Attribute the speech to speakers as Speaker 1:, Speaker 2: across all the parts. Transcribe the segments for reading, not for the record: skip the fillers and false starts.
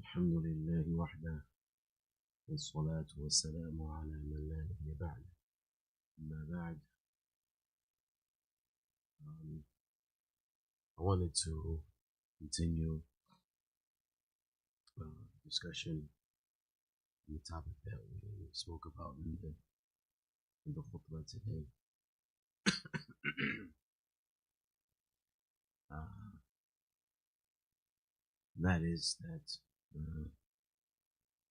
Speaker 1: الحمد لله وحده والصلاة والسلام على من لا نبي بعده. أما بعد, I wanted to continue discussion on the topic that we spoke about in the khutba today. That is that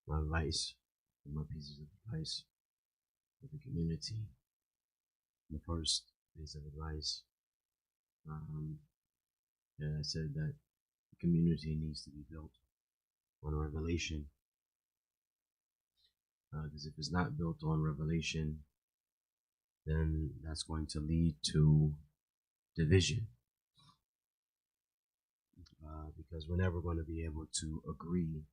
Speaker 1: my advice, my pieces of advice for the community. The first piece of advice, I said that the community needs to be built on revelation, because if it's not built on revelation, then that's going to lead to division, because we're never going to be able to agree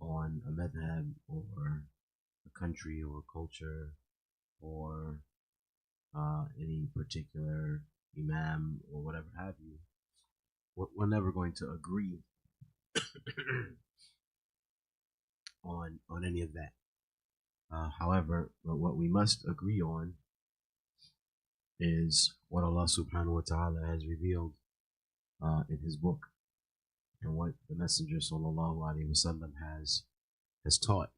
Speaker 1: on a madhab or a country or a culture or any particular imam or whatever have you. We're never going to agree on any of that. However, what we must agree on is what Allah subhanahu wa ta'ala has revealed in his book, and what the Messenger sallallahu alaihi wasallam has taught.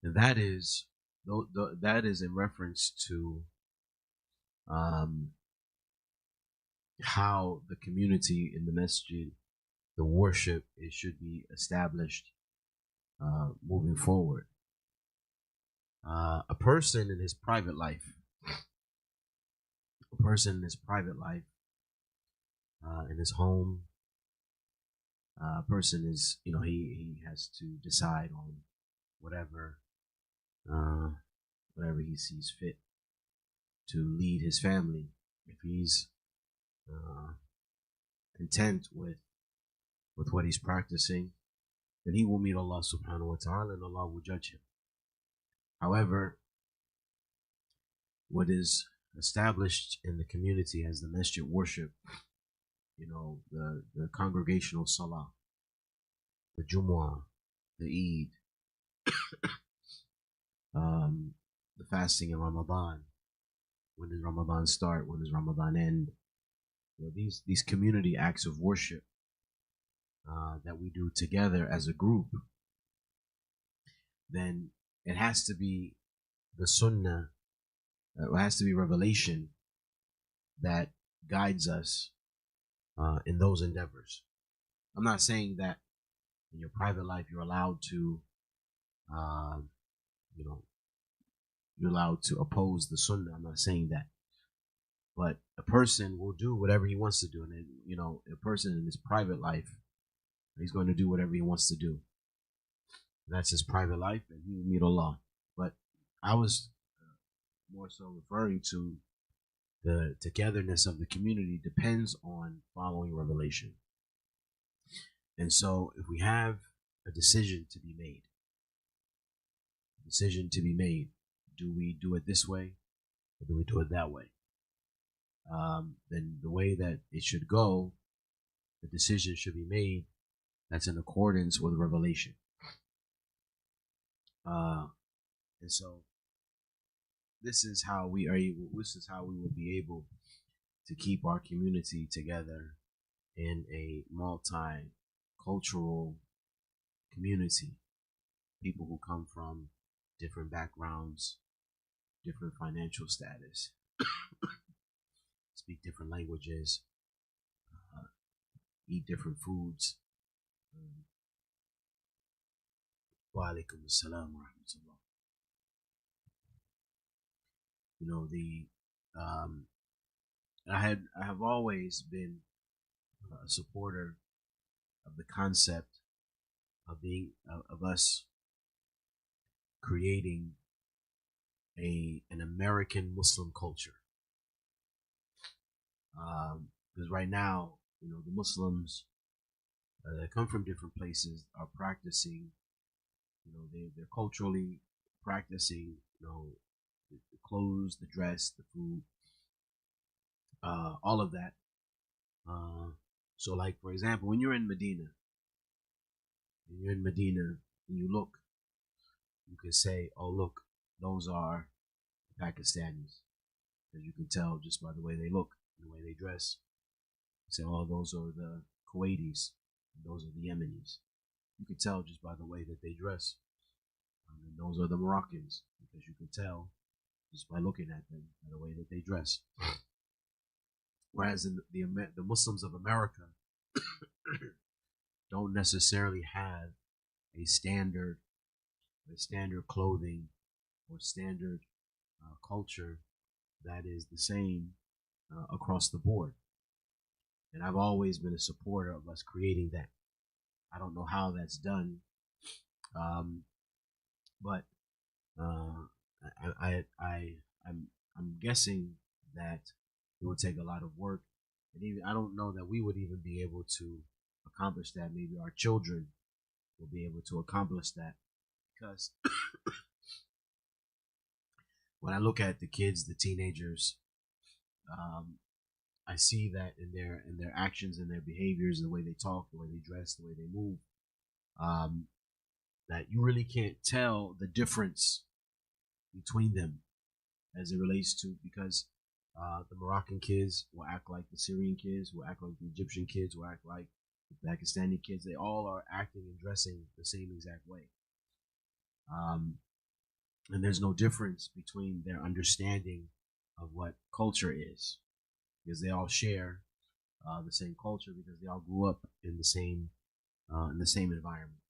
Speaker 1: And that is in reference to how the community in the Masjid, the worship, it should be established moving forward. A person in his private life, in his home, a person is, he has to decide on whatever he sees fit to lead his family. If he's content with what he's practicing, then he will meet Allah subhanahu wa ta'ala and Allah will judge him. However, what is established in the community as the masjid worship, the congregational salah, the Jumuah, the Eid, the fasting in Ramadan. When does Ramadan start? When does Ramadan end? These community acts of worship that we do together as a group, then it has to be the Sunnah, it has to be revelation that guides us in those endeavors. I'm not saying that in your private life you're allowed to, you're allowed to oppose the Sunnah. I'm not saying that. But a person will do whatever he wants to do. And, a person in his private life, he's going to do whatever he wants to do. And that's his private life, and he will meet Allah. But I was more so referring to the togetherness of the community depends on following revelation. And so if we have a decision to be made, do we do it this way or do we do it that way? Then the way that it should go, the decision should be made that's in accordance with revelation. And so this is how we would be able to keep our community together in a multicultural community. People who come from different backgrounds, different financial status, speak different languages, eat different foods. Wa alaikum assalam wa rahmatullah. I have always been a supporter of the concept of us creating an American Muslim culture. Because right now, the Muslims that come from different places are practicing, they're culturally practicing, the clothes, the dress, the food, all of that. So like, for example, when you're in Medina, and you're in Medina and you look, you can say, oh, look, those are Pakistanis. Because you can tell just by the way they look, the way they dress. You say, oh, those are the Kuwaitis, and those are the Yemenis. You can tell just by the way that they dress. And those are the Moroccans, because you can tell just by looking at them, by the way that they dress. Whereas in the Muslims of America don't necessarily have a standard clothing or standard culture that is the same across the board. And I've always been a supporter of us creating that. I don't know how that's done, but I'm guessing that it would take a lot of work, and even I don't know that we would even be able to accomplish that. Maybe our children will be able to accomplish that, because when I look at the kids, the teenagers, I see that in their actions and their behaviors, the way they talk, the way they dress, the way they move, that you really can't tell the difference between them as it relates to, because the Moroccan kids will act like the Syrian kids, will act like the Egyptian kids, will act like the Pakistani kids. They all are acting and dressing the same exact way. And there's no difference between their understanding of what culture is, because they all share the same culture, because they all grew up in the same environment.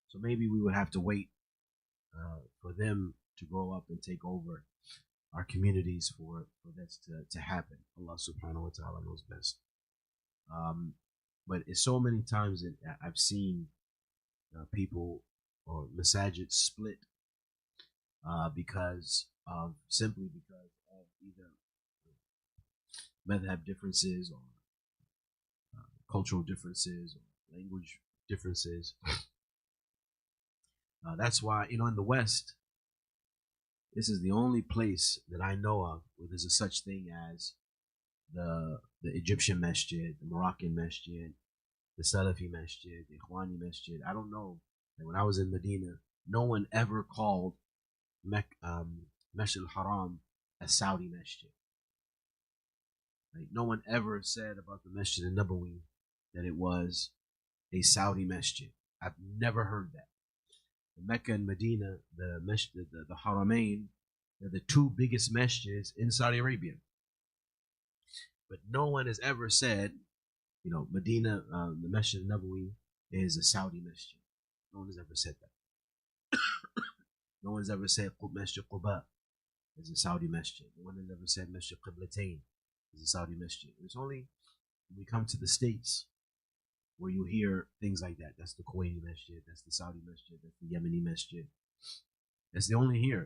Speaker 1: So maybe we would have to wait for them to grow up and take over our communities for this to happen. Allah subhanahu wa ta'ala knows best. But it's so many times that I've seen people or masajid split simply because of either madhab differences or cultural differences or language differences. That's why, in the West, this is the only place that I know of where there's a such thing as the Egyptian Masjid, the Moroccan Masjid, the Salafi Masjid, the Ikhwani Masjid. I don't know. And when I was in Medina, no one ever called Masjid al-Haram a Saudi Masjid. Like, no one ever said about the Masjid al-Nabawi that it was a Saudi Masjid. I've never heard that. Mecca and Medina, the Haramain, they're the two biggest masjids in Saudi Arabia. But no one has ever said, Medina, the Masjid al-Nabawi is a Saudi masjid. No one has ever said that. No one has ever said Masjid Quba is a Saudi masjid. No one has ever said Masjid Qiblatain is a Saudi masjid. It's only when we come to the States where you hear things like that. That's the Kuwaiti Masjid, that's the Saudi Masjid, that's the Yemeni Masjid. It's only here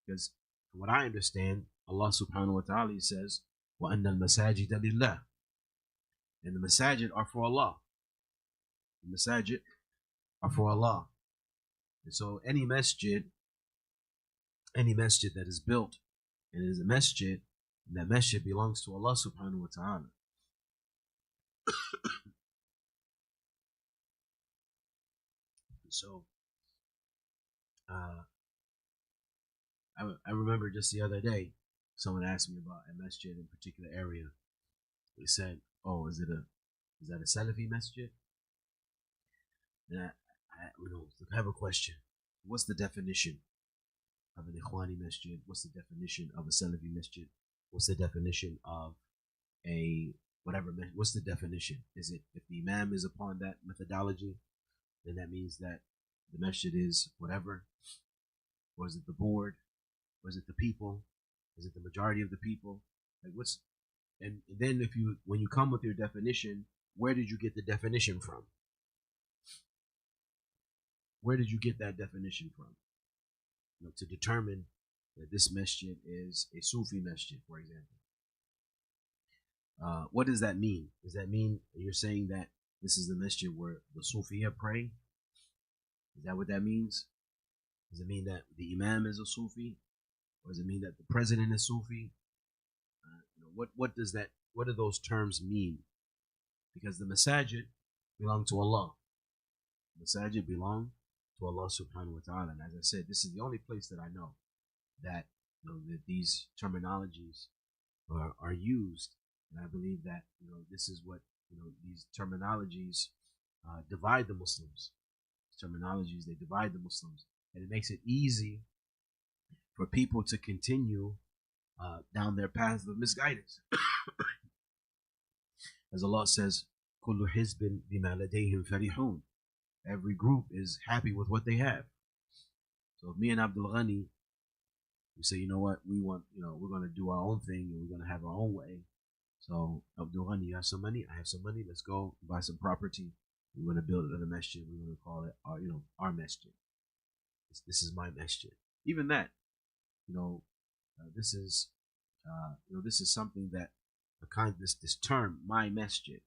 Speaker 1: because from what I understand, Allah subhanahu wa ta'ala says, وَأَنَّ الْمَسَاجِدَ لِلَّهِ, and the masajid are for Allah. The masajid are for Allah. And so any masjid that is built and is a masjid, and that masjid belongs to Allah subhanahu wa ta'ala. So I remember just the other day, someone asked me about a masjid in a particular area. They said, "Oh, is that a Salafi masjid?" And I have a question. What's the definition of an Ikhwani masjid? What's the definition of a Salafi masjid? What's the definition of a whatever? What's the definition? Is it, if the imam is upon that methodology, then that means that the masjid is whatever? Or is it the board? Or is it the people? Is it the majority of the people? Like, and then when you come with your definition, where did you get the definition from? Where did you get that definition from? To determine that this masjid is a Sufi masjid, for example. What does that mean? Does that mean you're saying that this is the masjid where the Sufiya pray? Is that what that means? Does it mean that the imam is a Sufi? Or does it mean that the president is Sufi? What do those terms mean? Because the masajid, belong to Allah. Masajid belong to Allah subhanahu wa ta'ala. And as I said, this is the only place that I know that, that these terminologies are used. And I believe that, this is what, these terminologies divide the Muslims. Terminologies, they divide the Muslims. And it makes it easy for people to continue down their path of misguidance. As Allah says, كُلُّ حِزْبٍ بِمَا لَدَيْهِمْ فَرِحُونَ. Every group is happy with what they have. So if me and Abdul Ghani, we say, you know what, we want, we're going to do our own thing and we're going to have our own way. So Abdul Ghani, you have some money, I have some money, let's go buy some property. We're going to build another masjid. We're going to call it our masjid. This is my masjid. Even that, this is something that this term, my masjid.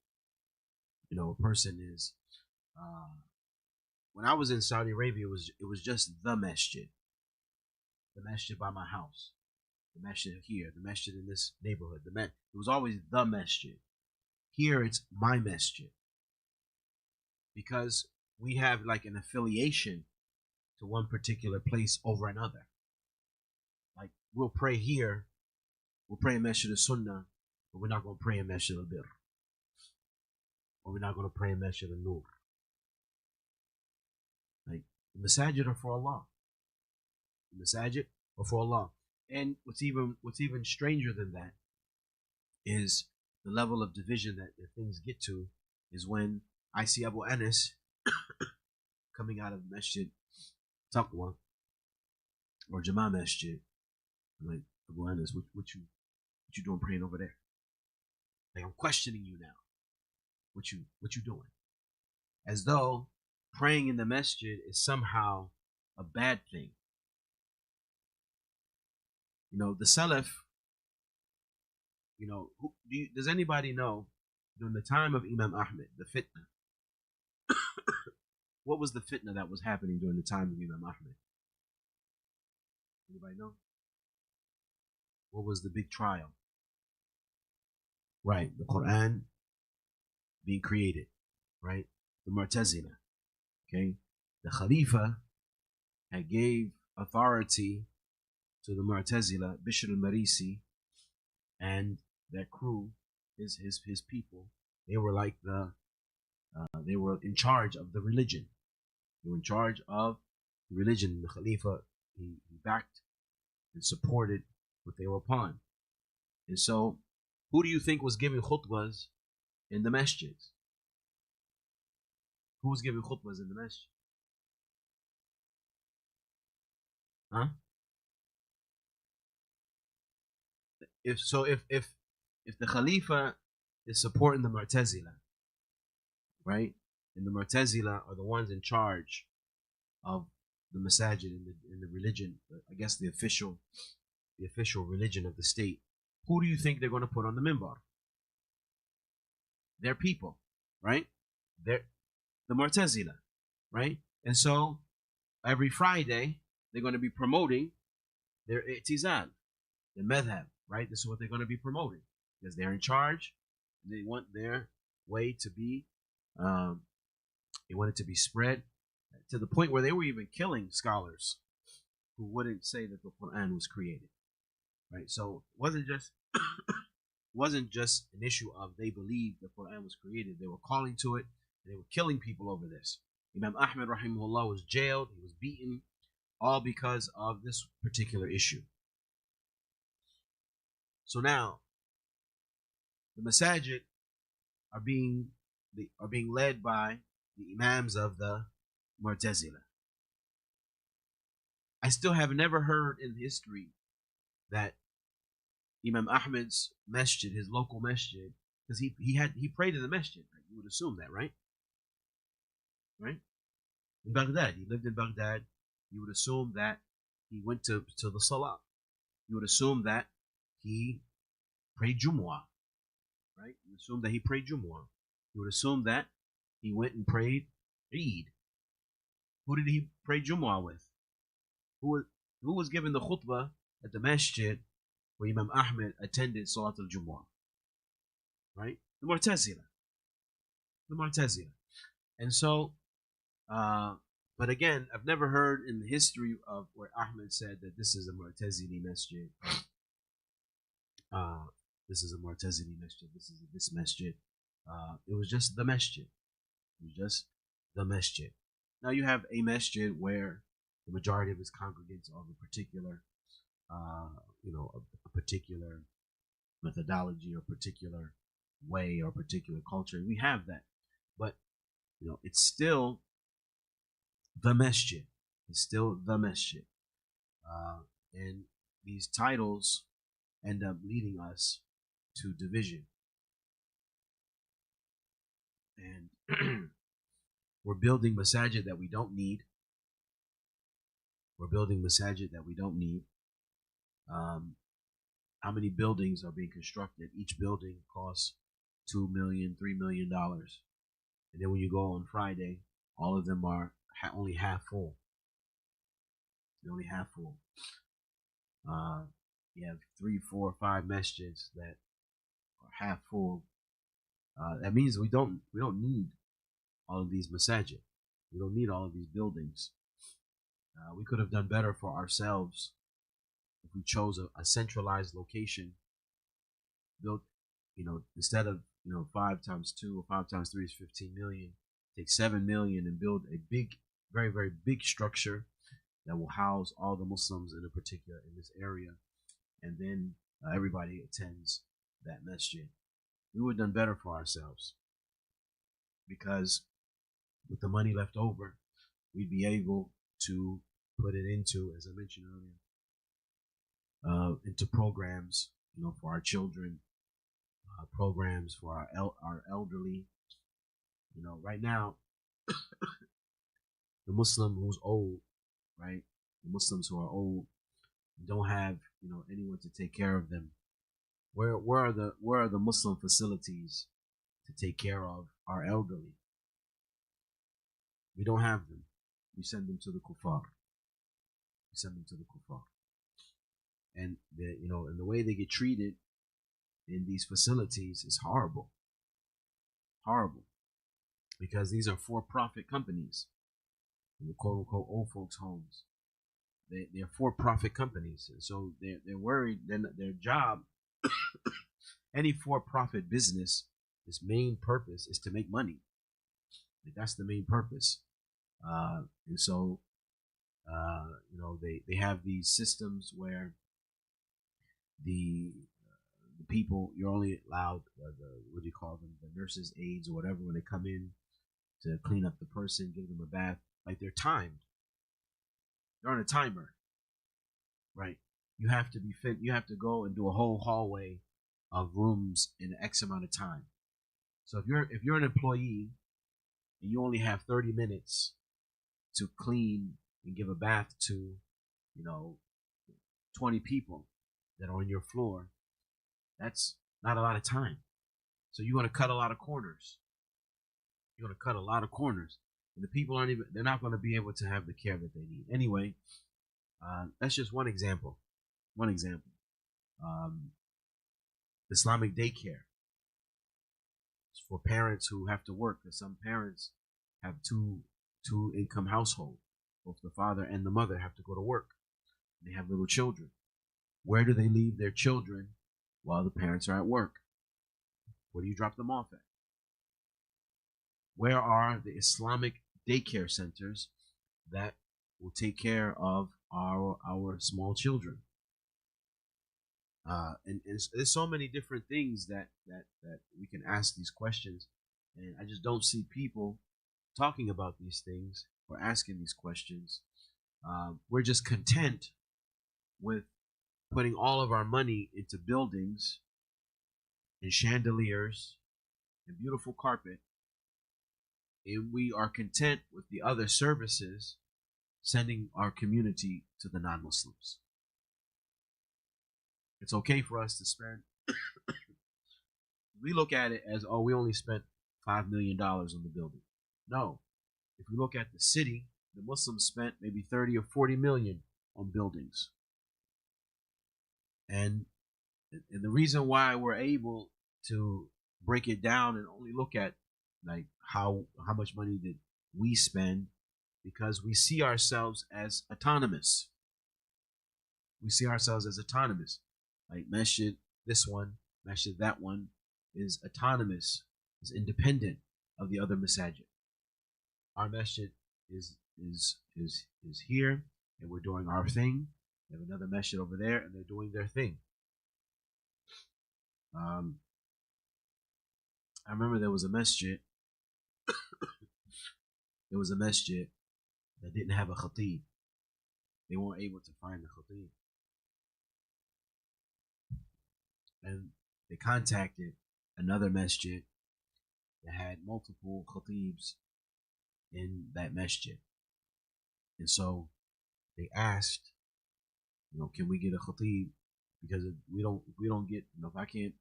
Speaker 1: A person is. When I was in Saudi Arabia, it was just the masjid by my house, the masjid here, the masjid in this neighborhood. It was always the masjid. Here it's my masjid, because we have like an affiliation to one particular place over another. Like we'll pray here, we'll pray in Masjid As-Sunnah, but we're not going to pray in Masjid Al-Bir, or we're not going to pray in Masjid Al-Nur. Like the masajid are for Allah. The masajid are for Allah. And what's even stranger than that is the level of division that things get to is when I see Abu Anas coming out of Masjid Taqwa or Jumu'ah Masjid. I'm like, Abu Anas, what you doing praying over there? Like I'm questioning you now. What you doing? As though praying in the masjid is somehow a bad thing. The Salaf, does anybody know during the time of Imam Ahmed, the fitna? What was the fitna that was happening during the time of Imam Ahmed? Anybody know? What was the big trial? Right, the Quran being created, right? The Mu'tazila, okay? The Khalifa had gave authority to the Mu'tazila, Bishr al-Marisi, and their crew, his people. They were like they were in charge of the religion. They were in charge of the religion. The Khalifa, he backed and supported what they were upon. And so, who do you think was giving khutbas in the masjids? Who was giving khutbas in the masjid? Huh? If the Khalifa is supporting the Mu'tazila, right? And the Mu'tazila are the ones in charge of the masajid in the religion, I guess the official religion of the state. Who do you think they're going to put on the minbar? Their people, right? They're the Mu'tazila, right? And so every Friday they're going to be promoting their i'tizal, their madhab, right? This is what they're going to be promoting because they're in charge. They want their way to be, they want it to be spread to the point where they were even killing scholars who wouldn't say that the Quran was created, right? So it wasn't just an issue of they believed the Quran was created. They were calling to it, and they were killing people over this. Imam Ahmed rahimahullah was jailed, he was beaten, all because of this particular issue. So now the masajid are being led by the imams of the Mu'tazila. I still have never heard in history that Imam Ahmed's masjid, his local masjid, because he prayed in the masjid. Right? You would assume that, right? Right? In Baghdad, he lived in Baghdad. You would assume that he went to the Salah. You would assume that he prayed Jumuah, right? You would assume that he prayed Jumuah. You would assume that he went and prayed Eid. Who did he pray Jumu'ah with? Who was given the khutbah at the masjid where Imam Ahmed attended Salat al-Jumu'ah? Right? The Mu'tazila. And so, but again, I've never heard in the history of where Ahmed said that this is a Mu'tazili masjid. Uh, this is a Mu'tazili masjid. This is this masjid. It was just the masjid. It was just the masjid. Now you have a masjid where the majority of its congregants are of a particular, a particular methodology or particular way or particular culture. We have that, but it's still the masjid. It's still the masjid, and these titles end up leading us to division, and we're building masajid that we don't need. We're building masajid that we don't need. How many buildings are being constructed? Each building costs $2 million, $3 million, and then when you go on Friday, all of them are only half full. They're only half full. You have 3, 4, 5 masjids that are half full. That means we don't need all of these masajid. We don't need all of these buildings. We could have done better for ourselves if we chose a centralized location, built, instead of 5 times 2 or 5 times 3 is 15 million. Take 7 million and build a big, very, very big structure that will house all the Muslims in this area, and then everybody attends that masjid. We would have done better for ourselves, because with the money left over, we'd be able to put it into, as I mentioned earlier, into programs, for our children, programs for our elderly. Right now, the Muslim who's old, right? The Muslims who are old don't have, anyone to take care of them. Where are the Muslim facilities to take care of our elderly? We don't have them. We send them to the kuffar. And and the way they get treated in these facilities is horrible. Horrible. Because these are for-profit companies, the quote-unquote old folks' homes. They're for-profit companies, and so they're worried. Then their job, any for-profit business, its main purpose is to make money. That's the main purpose. And so, they have these systems where the people, you're only allowed what do you call them, the nurses' aides or whatever, when they come in to clean up the person, give them a bath, like they're timed. They're on a timer, right? You have to be fit. You have to go and do a whole hallway of rooms in X amount of time. So if you're an employee and you only have 30 minutes to clean and give a bath to 20 people that are on your floor, that's not a lot of time. So you're going to cut a lot of corners. And the people they're not going to be able to have the care that they need. Anyway, that's just one example. Islamic daycare. It's for parents who have to work, because some parents have two income household. Both the father and the mother have to go to work. They have little children. Where do they leave their children while the parents are at work? Where do you drop them off at? Where are the Islamic daycare centers that will take care of our small children? And there's so many different things that we can ask these questions, and I just don't see people talking about these things or asking these questions. We're just content with putting all of our money into buildings and chandeliers and beautiful carpet, and we are content with the other services sending our community to the non-Muslims. It's okay for us to spend. We look at it as, we only spent $5 million on the building. No. If we look at the city, the Muslims spent maybe 30 or 40 million on buildings. And the reason why we're able to break it down and only look at Like how much money did we spend? Because we see ourselves as autonomous. We see ourselves as autonomous. Like Masjid, this one, Masjid, that one is autonomous, is independent of the other masajid. Our Masjid is here, and we're doing our thing. We have another Masjid over there, and they're doing their thing. I remember there was a Masjid. There was a Masjid that didn't have a khatib. They weren't able to find a khatib. And they contacted another masjid that had multiple khatibs in that masjid. And so they asked, can we get a khatib? Because if we don't get, if I can't,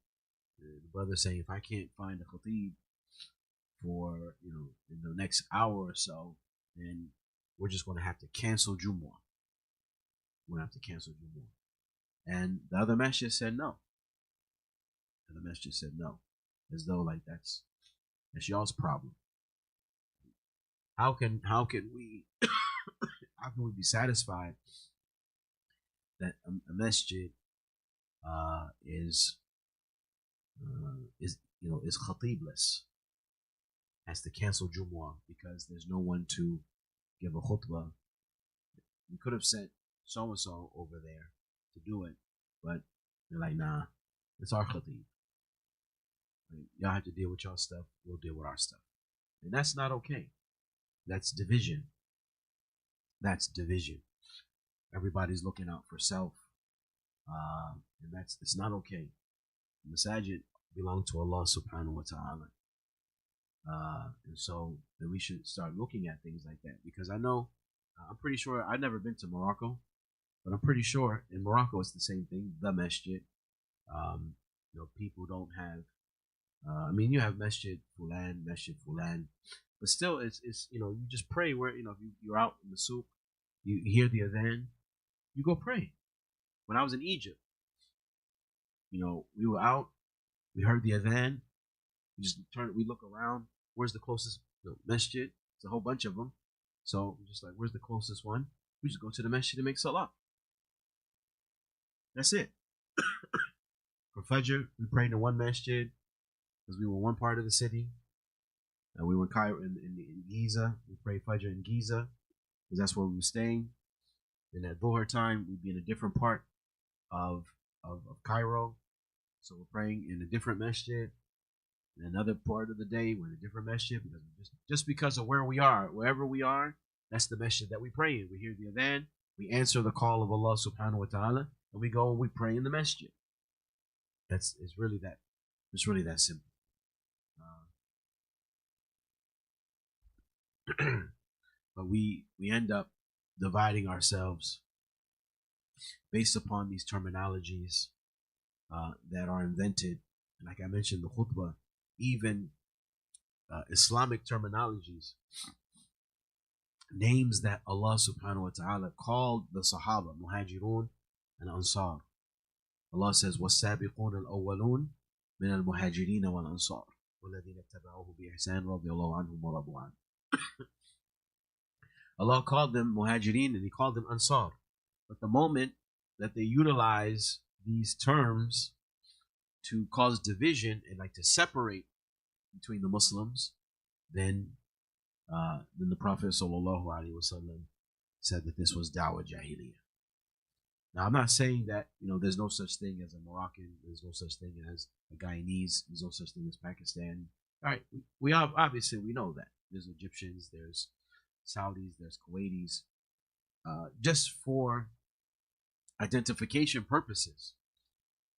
Speaker 1: the brother saying, if I can't find a khatib for, in the next hour or so, then we're just going to have to cancel Jumuah. We're going to have to cancel Jumuah. And the other masjid said no. And the masjid said no, as though like that's y'all's problem. How can we how can we be satisfied that a masjid is khatibless, has to cancel Jumu'ah because there's no one to give a khutbah? We could have sent so and so over there to do it, but they're like, nah, it's our khatib. Y'all have to deal with y'all stuff. We'll deal with our stuff. And that's not okay. That's division. That's division. Everybody's looking out for self. And it's not okay. The Masajid belong to Allah subhanahu wa ta'ala. And so then we should start looking at things like that. Because I know, I'm pretty sure, I've never been to Morocco, but I'm pretty sure in Morocco it's the same thing. The Masjid. People don't have, you have Masjid Fulan, but still it's you just pray where, if you're out in the souk, you hear the adhan, you go pray. When I was in Egypt, we were out, we heard the adhan, we look around, where's the closest masjid? It's a whole bunch of them. So we're just like, where's the closest one? We just go to the masjid and make salah. That's it. For Fajr, we prayed in one masjid because we were one part of the city. And we were in Cairo, in Giza. We prayed Fajr in Giza because that's where we were staying. And at Dhuhr time, we'd be in a different part of Cairo. So we're praying in a different masjid. And another part of the day, we're in a different masjid because just because of where we are, wherever we are, that's the masjid that we pray in. We hear the adhan, we answer the call of Allah subhanahu wa ta'ala, and we go and we pray in the masjid. It's really that simple. But we end up dividing ourselves based upon these terminologies that are invented. And like I mentioned, the khutbah, even Islamic terminologies, names that Allah subhanahu wa ta'ala called the Sahaba, Muhajirun and Ansar. Allah says, وَالسَّابِقُونَ الْأَوَّلُونَ مِنَ الْمُهَاجِرِينَ وَالْأَنصَارِ وَالَّذِينَ اتَّبَعُوهُ بِإِحْسَانٍ رَضِيَ اللَّهُ عَنْهُمْ وَرَضُوا عَنْهُ. Allah called them Muhajirin and He called them Ansar. But the moment that they utilize these terms to cause division and like to separate between the Muslims, then the Prophet sallallahu alaihi wasallam said that this was Dawah Jahiliyyah. Now, I'm not saying that, there's no such thing as a Moroccan, there's no such thing as a Guyanese, there's no such thing as Pakistan. All right, we obviously know that. There's Egyptians, there's Saudis, there's Kuwaitis, just for identification purposes.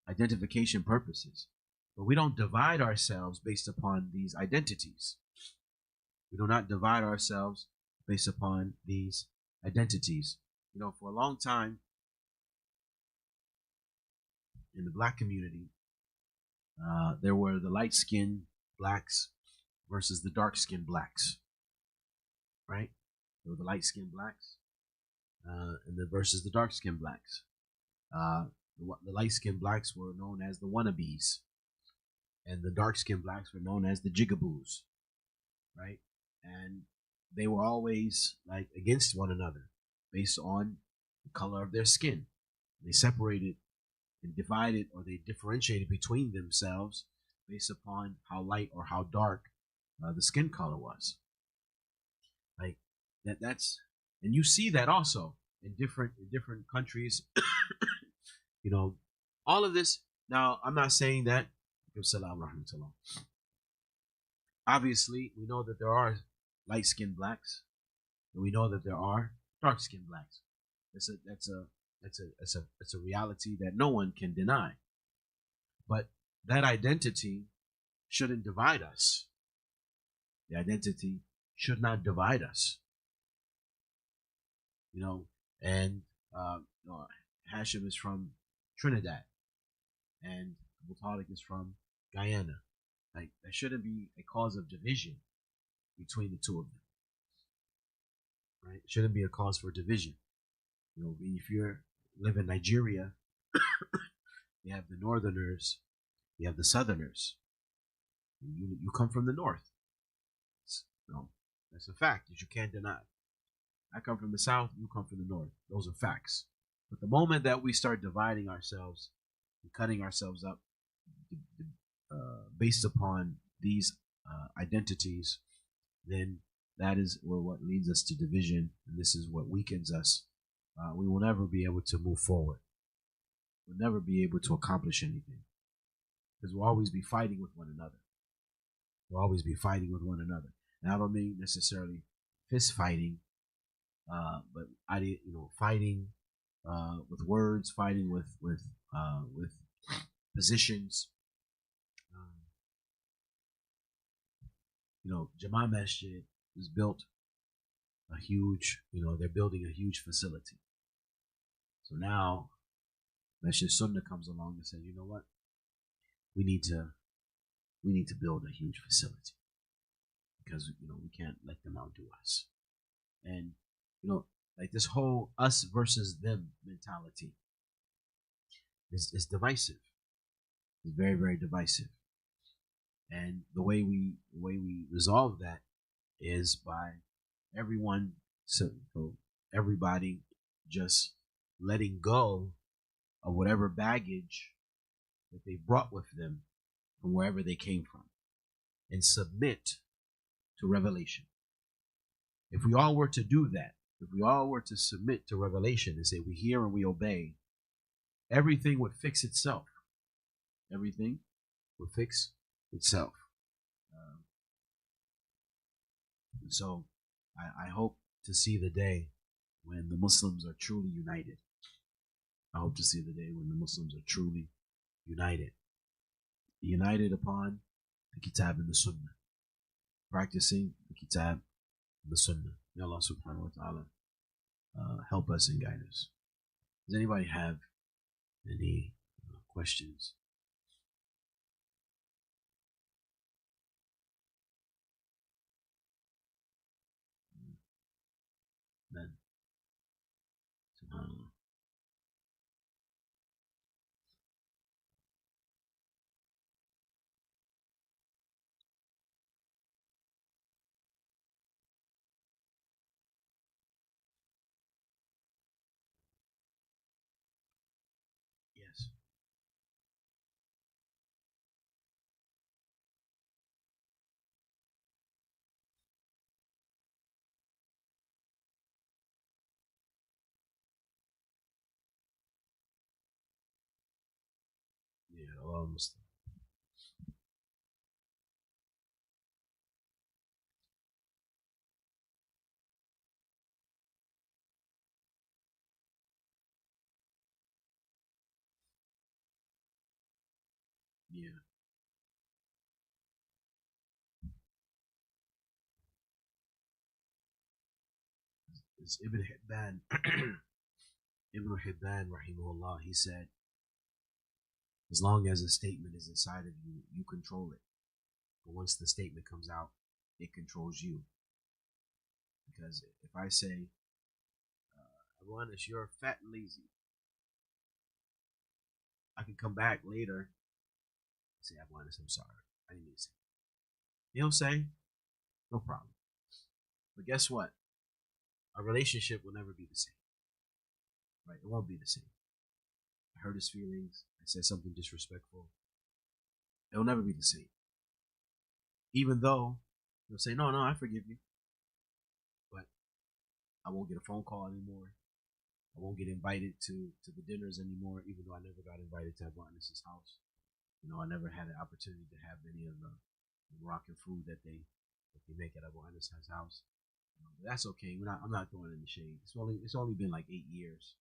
Speaker 1: But we don't divide ourselves based upon these identities. We do not divide ourselves based upon these identities. For a long time, in the black community, there were the light-skinned blacks versus the dark-skinned blacks, right? There were the light-skinned blacks and versus the dark-skinned blacks. The light-skinned blacks were known as the wannabes, and the dark-skinned blacks were known as the jigaboos. right? And they were always like against one another based on the color of their skin. They separated and divided, or they differentiated between themselves based upon how light or how dark the skin color was. Like that's and you see that also in different countries. You know, all of this. Now, I'm not saying that. Obviously, we know that there are light-skinned blacks, and we know that there are dark-skinned blacks. That's a reality that no one can deny. But that identity shouldn't divide us. The identity should not divide us. You know, and Hashim is from Trinidad, and Abu Talib is from Guyana. Like that shouldn't be a cause of division between the two of them, right? It shouldn't be a cause for division. You know, if you live in Nigeria, you have the Northerners, you have the Southerners. You come from the North. No, that's a fact that you can't deny. I come from the South, you come from the North. Those are facts. But the moment that we start dividing ourselves and cutting ourselves up based upon these identities, then that is what leads us to division, and this is what weakens us. We will never be able to move forward. We'll never be able to accomplish anything because we'll always be fighting with one another. We'll always be fighting with one another. And I don't mean necessarily fist fighting, but fighting with words, fighting with positions. Jumuah Masjid is built a huge. They're building a huge facility. So now, Masjid Sunnah comes along and says, you know what? We need to build a huge facility because we can't let them outdo us. And like this whole us versus them mentality is divisive. It's very, very divisive. And the way we resolve that is by everybody just letting go of whatever baggage that they brought with them from wherever they came from and submit to revelation. If we all were to do that, if we all were to submit to revelation and say we hear and we obey, everything would fix itself. Everything would fix itself. So I hope to see the day when the Muslims are truly united. I hope to see the day when the Muslims are truly united. United upon the Kitab and the Sunnah. Practicing the Kitab and the Sunnah. May Allah subhanahu wa ta'ala help us and guide us. Does anybody have any questions? Then, subhanAllah. Yes. Yeah, Allah Muslim. Yeah. It's Ibn Hibban. Ibn Hibban, rahimahullah, he said, as long as a statement is inside of you, you control it. But once the statement comes out, it controls you. Because if I say, Awanis, you're fat and lazy, I can come back later and say, Awanis, I'm sorry. I didn't mean to say. He'll say, No problem. But guess what? Our relationship will never be the same. Right? It won't be the same. I hurt his feelings. I said something disrespectful. It'll never be the same. Even though he'll say, no, I forgive you. But I won't get a phone call anymore. I won't get invited to the dinners anymore, even though I never got invited to Abu Anis's house. I never had an opportunity to have any of the Moroccan food that they make at Abu Anis's house. But that's okay. I'm not throwing in the shade. It's only been like 8 years.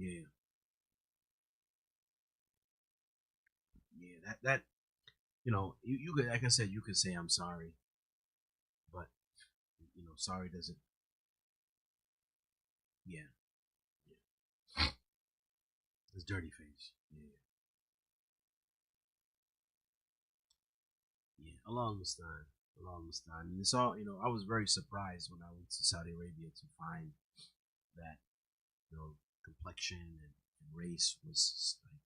Speaker 1: Yeah, yeah. That you could, like I said, you could say I'm sorry, but sorry doesn't. Yeah, yeah. It's dirty face. Yeah, yeah. Allah understand. Allah understand. And it's all I was very surprised when I went to Saudi Arabia to find that complexion and race was like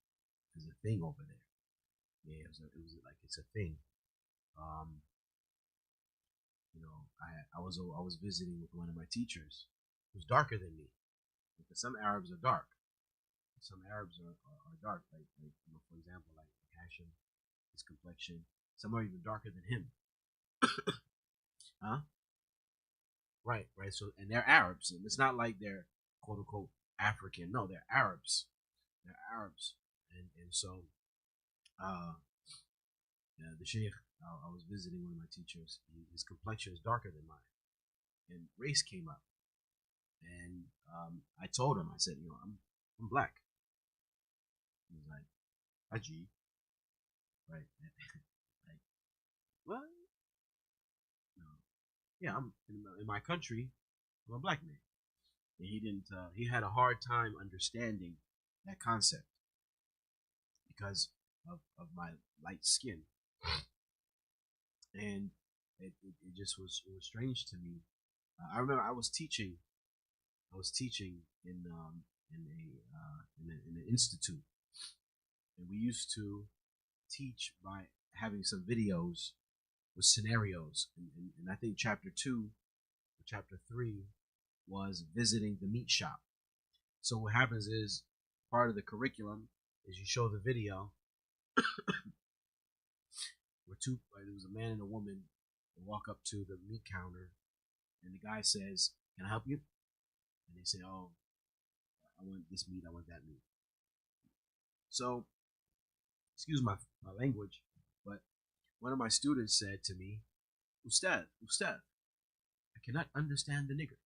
Speaker 1: is a thing over there. Yeah, it was like it's a thing. Um, I was visiting with one of my teachers who's darker than me. Because some Arabs are dark. Some Arabs are dark. Like for example, like Hashim, his complexion. Some are even darker than him. Huh? Right, right. So and they're Arabs, and it's not like they're quote unquote African. No, they're Arabs. They're Arabs, and so uh, the sheikh. I was visiting one of my teachers. His complexion is darker than mine, and race came up, and I told him. I said, I'm black. He was like, Haji, right? Like, what? No, yeah, I'm in my country. I'm a black man. And he didn't. He had a hard time understanding that concept because of my light skin, and it just was strange to me. I remember I was teaching. I was teaching in an institute, and we used to teach by having some videos with scenarios, and I think chapter 2 or chapter 3 was visiting the meat shop. So what happens is part of the curriculum is you show the video where there was a man and a woman. They walk up to the meat counter, and the guy says, "Can I help you?" And they say, "Oh, I want this meat. I want that meat." So, excuse my language, but one of my students said to me, "Ustad, I cannot understand the nigger."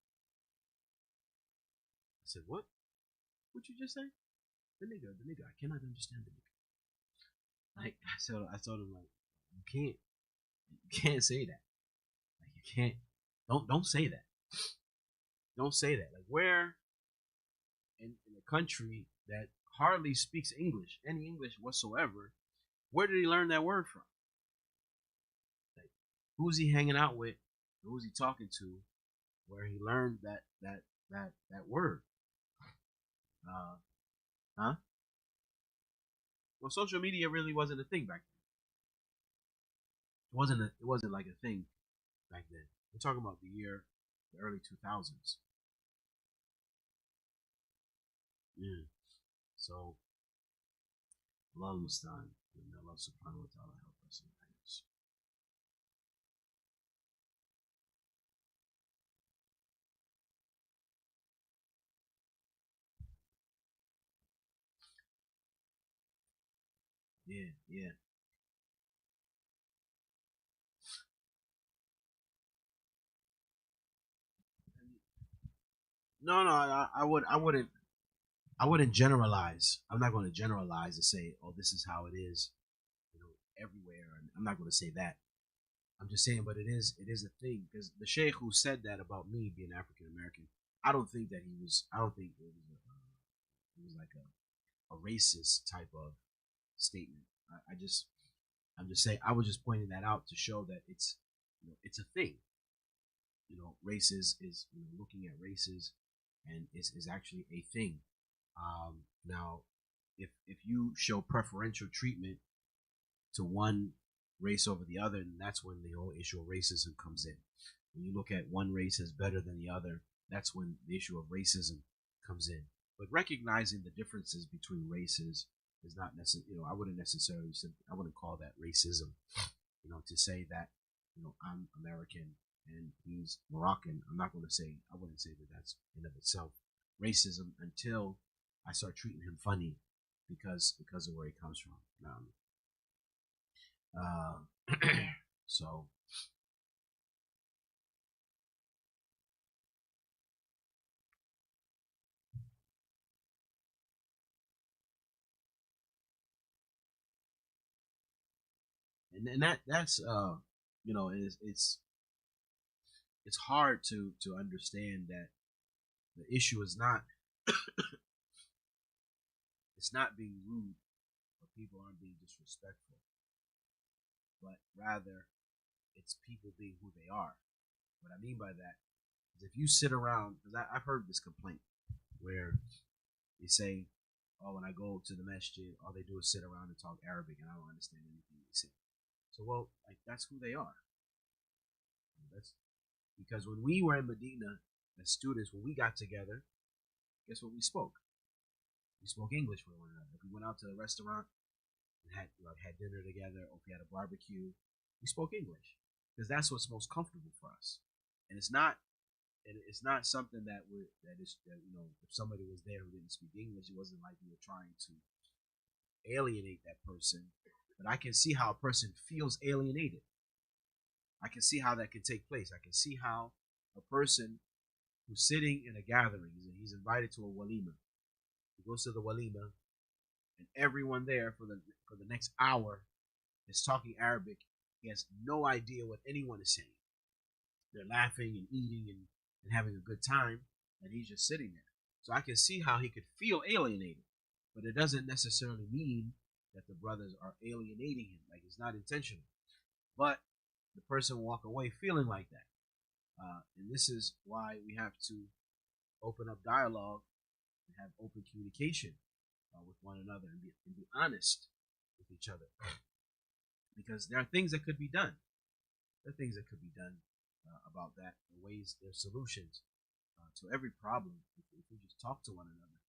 Speaker 1: I said, "What? What you just say?" The nigger. I cannot understand the nigger. Like I told him like you can't say that. Like you can't don't say that. Don't say that. Like where in a country that hardly speaks English, any English whatsoever, where did he learn that word from? Like who's he hanging out with? Who's he talking to? Where he learned that word? Uh, huh? Well, social media really wasn't a thing back then. It wasn't like a thing back then. We're talking about the early 2000s. Yeah. So Allah Mustan, and Allah Subhanahu wa Taala help us and guide us. Yeah, yeah. No, no, I wouldn't generalize. I'm not going to generalize and say, "Oh, this is how it is," everywhere. And I'm not going to say that. I'm just saying, but it is a thing because the sheikh who said that about me being African American, I don't think that he was. I don't think it was like a racist type of statement. I'm just saying I was just pointing that out to show that it's it's a thing. Races is looking at races. and is actually a thing. Now, if you show preferential treatment to one race over the other, and that's when the whole issue of racism comes in. When you look at one race as better than the other, that's when the issue of racism comes in. But recognizing the differences between races is not necessarily, I wouldn't necessarily, I wouldn't call that racism. To say that, I'm American and he's Moroccan, I wouldn't say that that's in of itself racism until I start treating him funny because of where he comes from. So and that's it's hard to understand that the issue is not it's not being rude or people aren't being disrespectful, but rather it's people being who they are. What I mean by that is if you sit around, because I've heard this complaint where they say, oh, when I go to the Masjid, all they do is sit around and talk Arabic and I don't understand anything they say. So, well, like, that's who they are. That's because when we were in Medina as students, when we got together, guess what we spoke? We spoke English with one another. If we went out to a restaurant and had dinner together, or if we had a barbecue, we spoke English because that's what's most comfortable for us. And it's not something that if somebody was there who didn't speak English, it wasn't like we were trying to alienate that person. But I can see how a person feels alienated. I can see how that can take place. I can see how a person who's sitting in a gathering, he's invited to a walima. He goes to the walima, and everyone there for the next hour is talking Arabic. He has no idea what anyone is saying. They're laughing and eating and having a good time, and he's just sitting there. So I can see how he could feel alienated, but it doesn't necessarily mean that the brothers are alienating him. Like, it's not intentional, but the person walk away feeling like that. And this is why we have to open up dialogue and have open communication with one another and be honest with each other. Because there are things that could be done. There are things that could be done about that. There's solutions to every problem if we just talk to one another.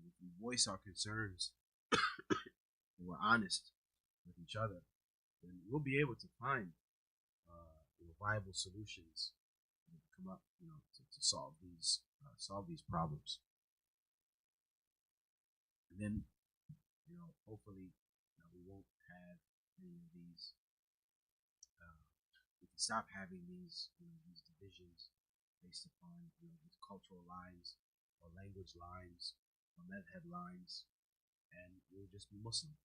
Speaker 1: If we voice our concerns and we're honest with each other, then we'll be able to find viable solutions to come up, to solve these problems. And then, hopefully, we won't have any of these. We can stop having these divisions based upon these cultural lines or language lines or madhab lines, and we'll just be Muslim.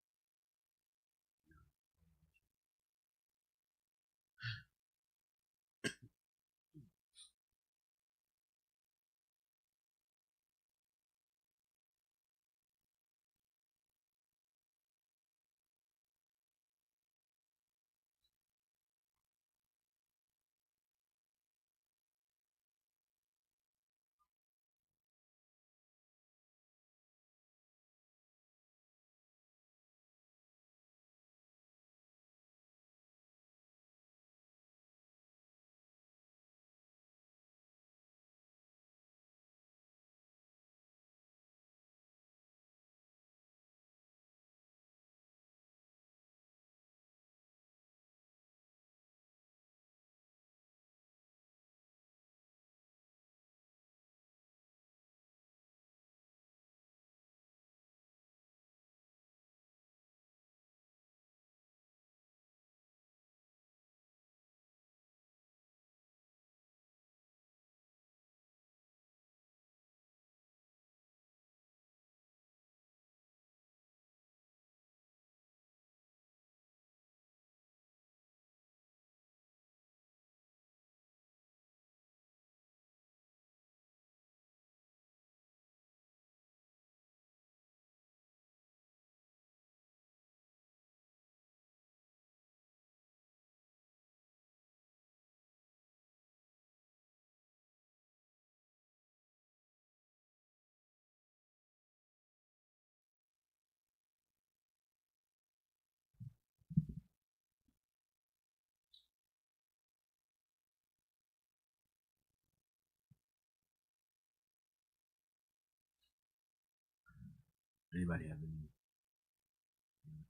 Speaker 1: Anybody have any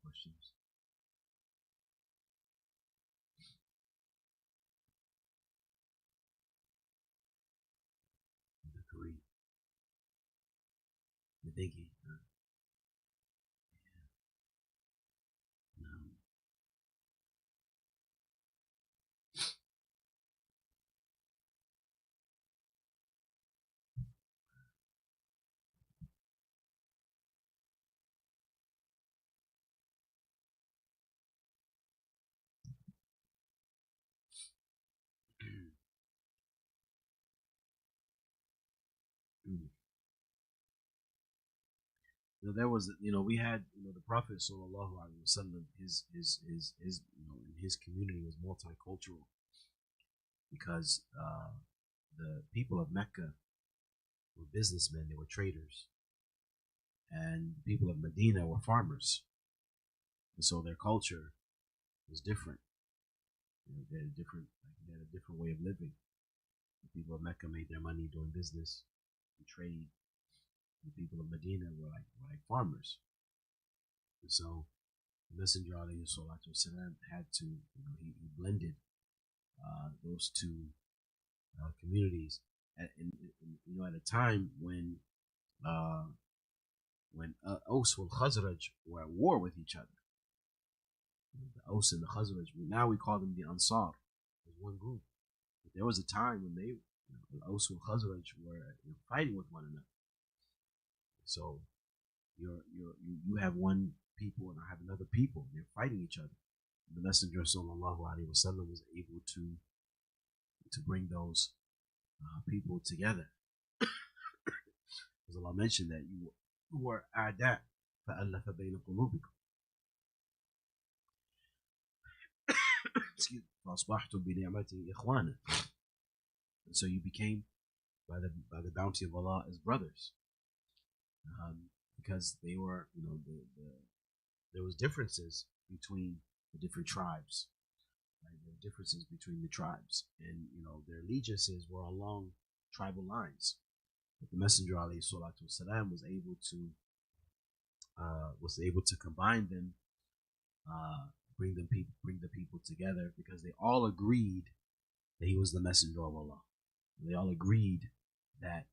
Speaker 1: questions? Agree. The thinking. No. There was, we had, the Prophet sallallahu alaihi wasallam. His, in his community was multicultural because the people of Mecca were businessmen, they were traders, and the people of Medina were farmers, and so their culture was different. They had a different way of living. The people of Mecca made their money doing business and trade. The people of Medina were like farmers. And so the Messenger والسلام, had to, he blended those two communities at a time when Aus and Khazraj were at war with each other. The Aus and the Khazraj, now we call them the Ansar, as one group. But there was a time when the Aus and Khazraj were fighting with one another. So you have one people and I have another people. They're fighting each other. The Messenger sallallahu alaihi wasallam was able to bring those people together. As Allah mentioned that you were a'da فَأَلَّفَ بَيْنَ قُلُوبِكُمْ. Excuse me. فَأَصْبَحْتُمْ بِنِعْمَتِهِ إِخْوَانًا. And so you became, by the bounty of Allah, as brothers. Because they were, there was differences between the different tribes. Right? There were differences between the tribes, and their allegiances were along tribal lines. But the Messenger والسلام, was able to combine them, bring the people together, because they all agreed that he was the Messenger of Allah. They all agreed that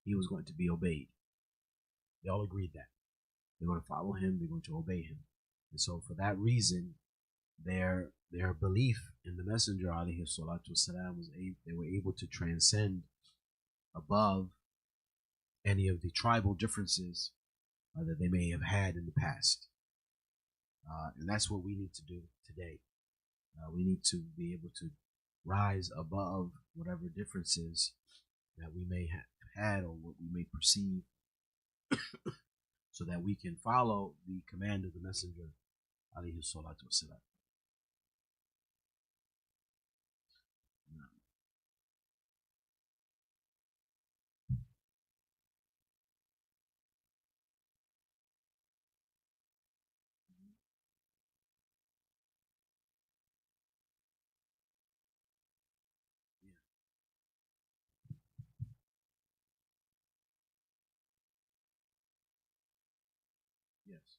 Speaker 1: he was going to be obeyed. They all agreed that they're going to follow him, they're going to obey him. And so for that reason, their belief in the Messenger والسلام, they were able to transcend above any of the tribal differences that they may have had in the past. And that's what we need to do today. We need to be able to rise above whatever differences that we may have had or what we may perceive, so that we can follow the command of the Messenger alayhi salatu wasalam. Yes.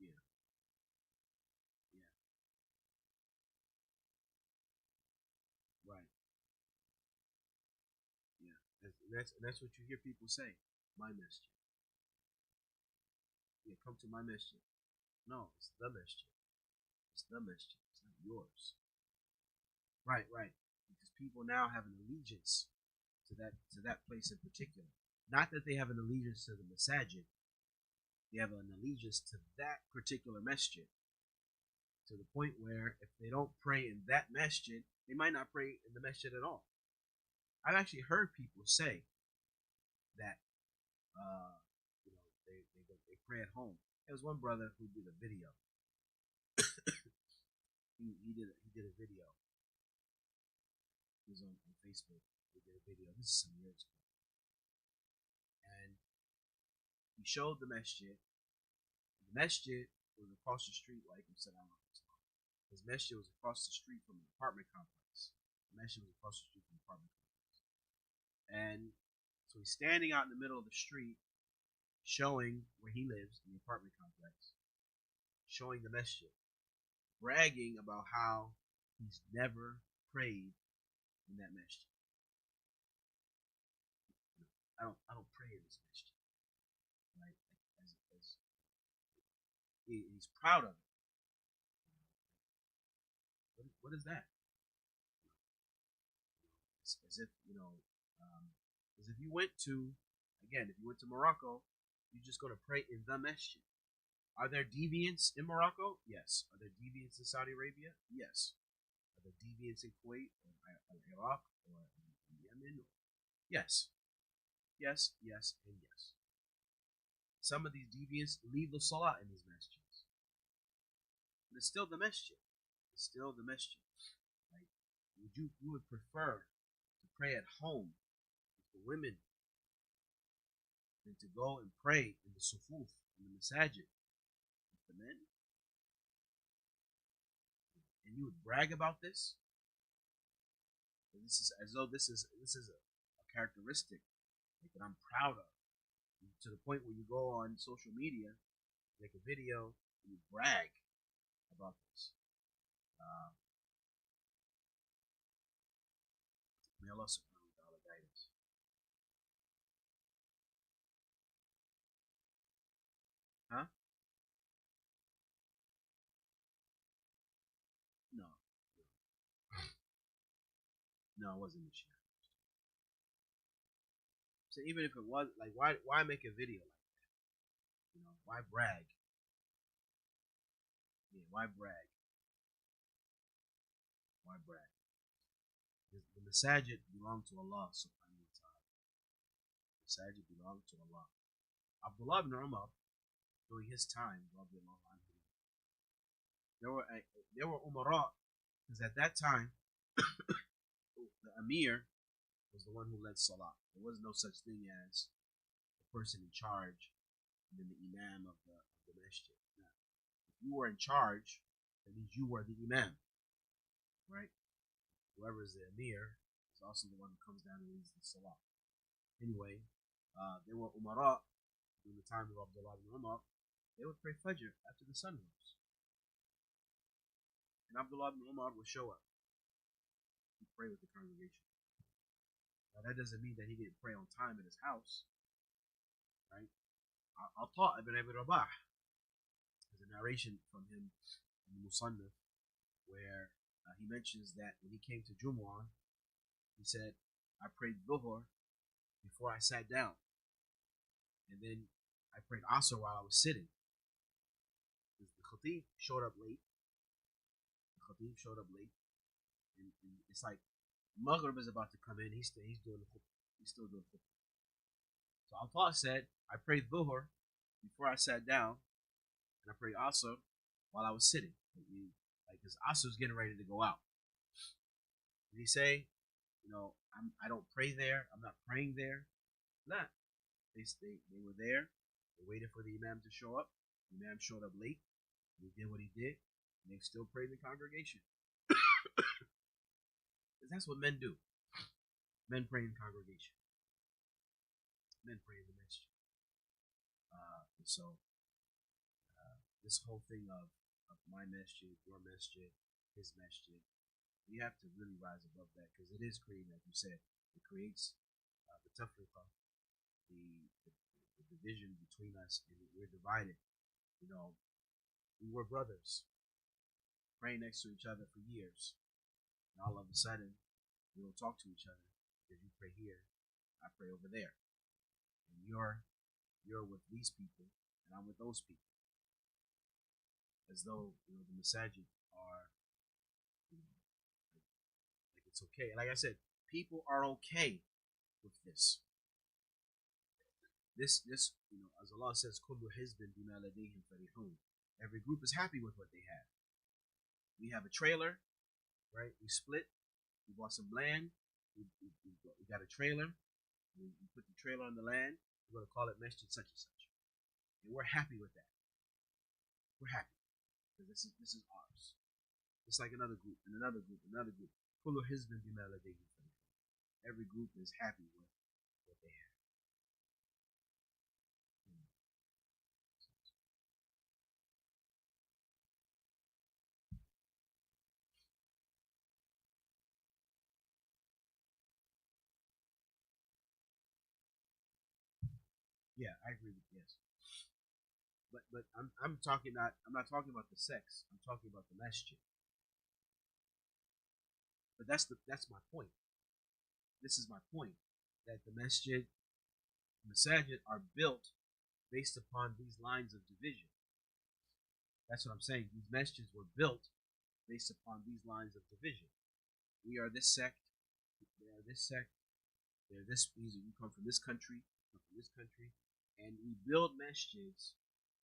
Speaker 1: Yeah. Yeah. Right. Yeah. And that's what you hear people say. My masjid. Yeah, come to my masjid. No, it's the masjid. It's the masjid. It's not yours. Right, right. Because people now have an allegiance to that place in particular. Not that they have an allegiance to the masajid. They have an allegiance to that particular masjid. To the point where if they don't pray in that masjid, they might not pray in the masjid at all. I've actually heard people say that they pray at home. There was one brother who did a video. he did a video. He was on Facebook. He did a video. This is some years ago, and he showed the masjid, The Masjid was across the street, like I said, his Masjid was across the street from an apartment complex. The Masjid was across the street from an apartment complex. And so he's standing out in the middle of the street, showing where he lives in the apartment complex, showing the Masjid, bragging about how he's never prayed in that Masjid. I don't pray in this Masjid. Right? He's proud of it. What is that? As if as if you went to, again, if you went to Morocco, you're just going to pray in the Masjid. Are there deviants in Morocco? Yes. Are there deviants in Saudi Arabia? Yes. Are there deviants in Kuwait or Iraq or in Yemen? Yes. Yes, yes, and yes. Some of these deviants leave the Salah in these masjids. But it's still the Masjid. It's still the Masjid. Like, you would prefer to pray at home with the women than to go and pray in the sufuf, in the masajid with the men? And you would brag about this? And this is as though this is a characteristic that I'm proud of. To the point where you go on social media, make a video, and you brag about this. May Allah subhanahu wa ta'ala guide us. Huh? No. No, it wasn't this year. So even if it was, like, why make a video like that? Why brag? Yeah, why brag? Why brag? The masajid belong to Allah subhanahu wa ta'ala. The masajid belong to Allah. Abdullah ibn Umar, during his time, there were umara, because at that time the Amir was the one who led Salah. There was no such thing as the person in charge and then the Imam of the Masjid. Now, if you were in charge, that means you were the Imam, right? Whoever is the Amir is also the one who comes down and leads the Salah. Anyway, there were Umara during the time of Abdullah ibn Umar. They would pray Fajr after the sun rose. And Abdullah ibn Umar would show up and pray with the congregation. Now, that doesn't mean that he didn't pray on time in his house, right? Al-Ta' ibn Abi Rabah, there's a narration from him in the Musannaf where he mentions that when he came to Jumuah, he said, I prayed Dhuhr before I sat down, and then I prayed Asr while I was sitting. The Khatib showed up late. And it's like Maghrib is about to come in. He's still doing khutba. So Al-Ta said, I prayed Dhuhr before I sat down, and I prayed Asr while I was sitting. Because Asr was getting ready to go out. Did he say, I don't pray there, I'm not praying there? Nah. They were there. They waited for the Imam to show up. The Imam showed up late. He did what he did. And they still prayed in the congregation. That's what men do. Men pray in congregation. Men pray in the masjid. This whole thing of my masjid, your masjid, his masjid, we have to really rise above that, because it is creating, like you said, it creates the tafriqa, the division between us, and we're divided. We were brothers, praying next to each other for years, and all of a sudden, we don't talk to each other because you pray here, I pray over there, and you're with these people, and I'm with those people, as though the masajid are like it's okay. Like I said, people are okay with this. This as Allah says, "Kullu hizbin bima ladayhim farihun." Every group is happy with what they have. We have a trailer, right? We split. We bought some land. We got a trailer. We put the trailer on the land. We're going to call it Masjid such and such. And we're happy with that. We're happy because this is ours. It's like another group and another group, another group. Kullu hizbin bima ladayhim farihun. Every group is happy with what they have. Yeah, I agree with yes. But I'm not talking about the sex. I'm talking about the masjid. But that's my point. This is my point that the masajid are built based upon these lines of division. That's what I'm saying. These masjids were built based upon these lines of division. We are this sect. They are this sect. They're this. You come from this country. Come from this country, and we build masjids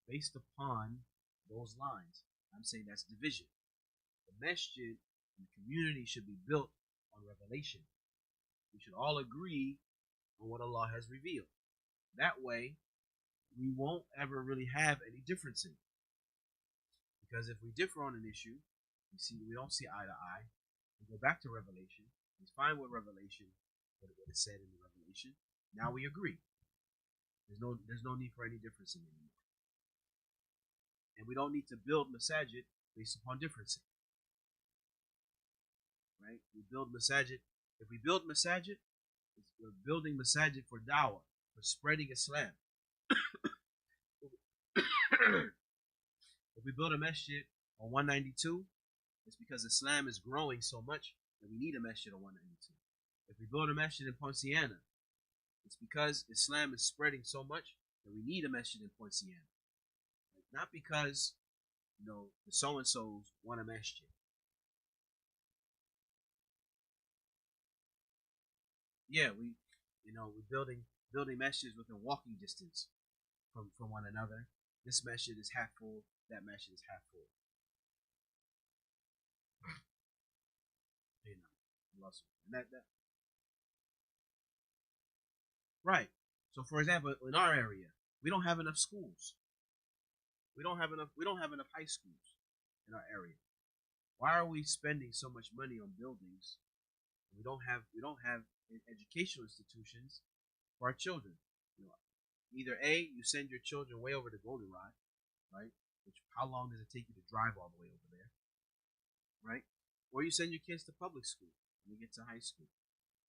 Speaker 1: based upon those lines. I'm saying that's division. The masjid and the community should be built on revelation. We should all agree on what Allah has revealed. That way, we won't ever really have any differencing. Because if we differ on an issue, we don't see eye to eye. We go back to revelation. We find what revelation, what is said in the revelation. Now we agree. There's no need for any differencing anymore. And we don't need to build masajid based upon differencing. Right? We build masajid. If we build masajid, we're building masajid for da'wah, for spreading Islam. If we build a masjid on 192, it's because Islam is growing so much that we need a masjid on 192. If we build a masjid in Ponciana, it's because Islam is spreading so much that we need a masjid in Ponciana. Not because, the so-and-sos want a masjid. Yeah, we're building masjids within walking distance from one another. This masjid is half full, that masjid is half full. And that right. So for example, in our area, we don't have enough schools. We don't have enough high schools in our area. Why are we spending so much money on buildings? We don't have educational institutions for our children. Either A, you send your children way over to Goldenrod, right? Which how long does it take you to drive all the way over there, right? Or you send your kids to public school when you get to high school,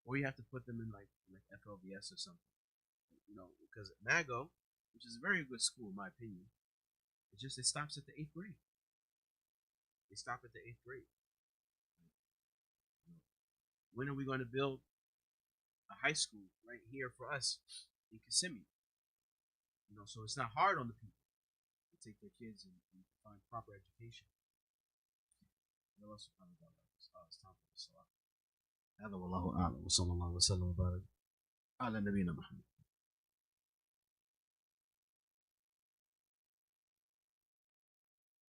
Speaker 1: or you have to put them in like FLVS or something, because Mago, which is a very good school in my opinion, it stops at the 8th grade. They stop at the 8th grade. When are we going to build a high school right here for us in Kissimmee? So it's not hard on the people to take their kids and find proper education. It's time for the salah. هذا والله أعلم وصلى الله وسلم وبارك على نبينا محمد.